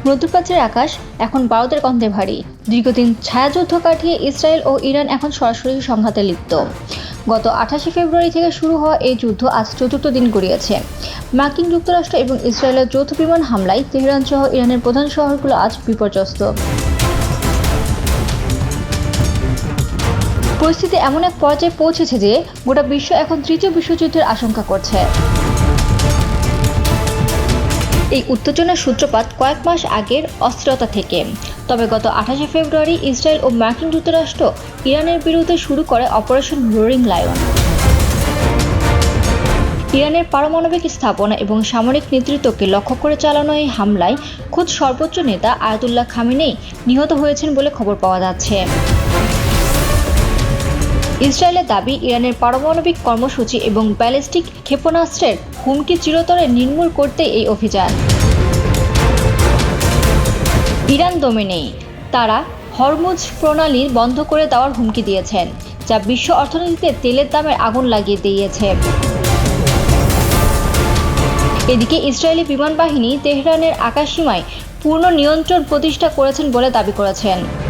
মধ্যপ্রাচ্যের আকাশ এখন বারুদের গন্ধে ভারী। দীর্ঘদিন ছায়াযুদ্ধ কাটিয়ে ইসরায়েল ও ইরান এখন সরাসরি সংঘাতে লিপ্ত। গত 28 ফেব্রুয়ারি থেকে শুরু হওয়া এই যুদ্ধ আজ চতুর্থ দিন গড়িয়েছে। মার্কিন যুক্তরাষ্ট্র এবং ইসরায়েলের যৌথ বিমান হামলায় তেহরান সহ ইরানের প্রধান শহরগুলো আজ বিপর্যস্ত। পরিস্থিতি এমন এক পর্যায়ে পৌঁছেছে যে গোটা বিশ্ব এখন তৃতীয় বিশ্বযুদ্ধের আশঙ্কা করছে। এই উত্তেজনার সূত্রপাত কয়েক মাস আগের অস্থিরতা থেকে। তবে গত 28 ফেব্রুয়ারি ইসরায়েল ও মার্কিন যুক্তরাষ্ট্র ইরানের বিরুদ্ধে শুরু করে অপারেশন রোরিং লায়ন। ইরানের পারমাণবিক স্থাপনা এবং সামরিক নেতৃত্বকে লক্ষ্য করে চালানো এই হামলায় খোদ সর্বোচ্চ নেতা আয়াতুল্লাহ খামেনেই নিহত হয়েছেন বলে খবর পাওয়া যাচ্ছে। ইসরায়েলের দাবি, ইরানের পারমাণবিক কর্মসূচি এবং ব্যালিস্টিক ক্ষেপণাস্ত্রের হুমকি চিরতরে নির্মূল করতে এই অভিযান। ইরান দমে নেই, তারা হরমুজ প্রণালী বন্ধ করে দেওয়ার হুমকি দিয়েছেন, যা বিশ্ব অর্থনীতিতে তেলের দামের আগুন লাগিয়ে দিয়েছে। এদিকে ইসরায়েলি বিমান বাহিনী তেহরানের আকাশসীমায় পূর্ণ নিয়ন্ত্রণ প্রতিষ্ঠা করেছেন বলে দাবি করেছেন।